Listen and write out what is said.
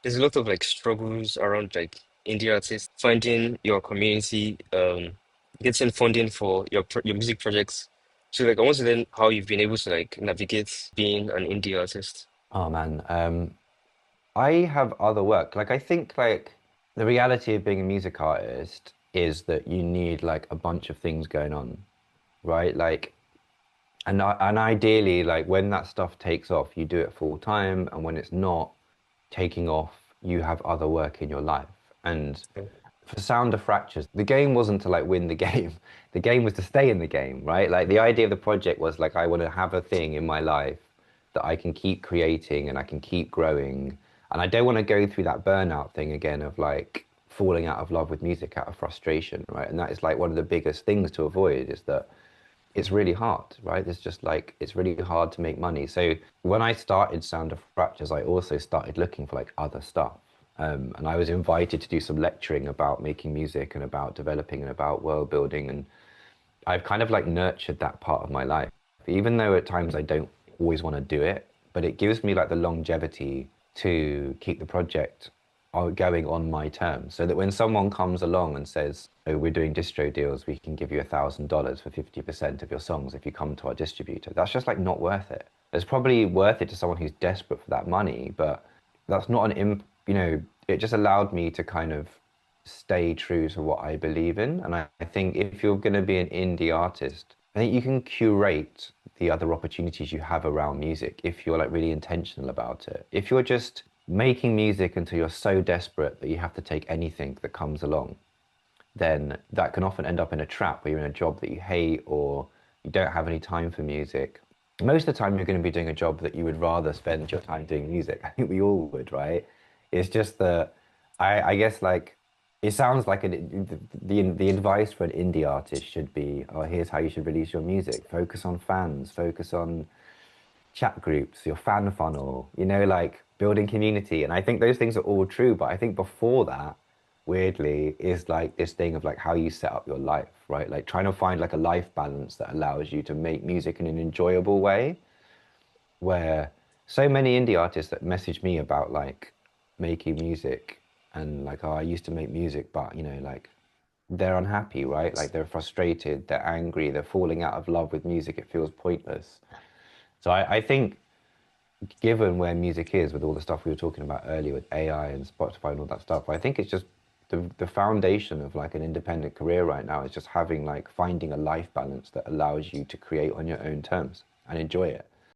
there's a lot of like struggles around like indie artists finding your community, getting funding for your music projects. So like I want to learn how you've been able to like navigate being an indie artist. Oh man, I have other work. Like I think like the reality of being a music artist is that you need like a bunch of things going on, right? Like and ideally like when that stuff takes off, you do it full time, and when it's not taking off, you have other work in your life. And for Sound of Fractures, the game wasn't to like win the game. The game was to stay in the game, right? Like the idea of the project was like I want to have a thing in my life that I can keep creating and I can keep growing. And I don't want to go through that burnout thing again of like falling out of love with music out of frustration, right? And that is like one of the biggest things to avoid is that it's really hard, right? It's just like it's really hard to make money. So when I started Sound of Fractures, I also started looking for like other stuff. And I was invited to do some lecturing about making music and about developing and about world building. And I've kind of like nurtured that part of my life, even though at times I don't always want to do it, but it gives me like the longevity to keep the project going on my terms so that when someone comes along and says, oh, we're doing distro deals, we can give you $1,000 for 50% of your songs if you come to our distributor. That's just like not worth it. It's probably worth it to someone who's desperate for that money, but that's not you know, it just allowed me to kind of stay true to what I believe in. And I think if you're going to be an indie artist, I think you can curate the other opportunities you have around music if you're like really intentional about it. If you're just making music until you're so desperate that you have to take anything that comes along, then that can often end up in a trap where you're in a job that you hate or you don't have any time for music. Most of the time, you're going to be doing a job that you would rather spend your time doing music. I think we all would, right? It's just that I guess like it sounds like the advice for an indie artist should be, oh, here's how you should release your music. Focus on fans, focus on chat groups, your fan funnel, you know, like building community. And I think those things are all true. But I think before that, weirdly, is like this thing of like how you set up your life, right? Like trying to find like a life balance that allows you to make music in an enjoyable way. Where so many indie artists that message me about like making music and like, oh, I used to make music, but you know, like they're unhappy, right? Like they're frustrated, they're angry, they're falling out of love with music. It feels pointless. So I think given where music is with all the stuff we were talking about earlier with AI and Spotify and all that stuff, I think it's just the foundation of like an independent career right now is just having like finding a life balance that allows you to create on your own terms and enjoy it.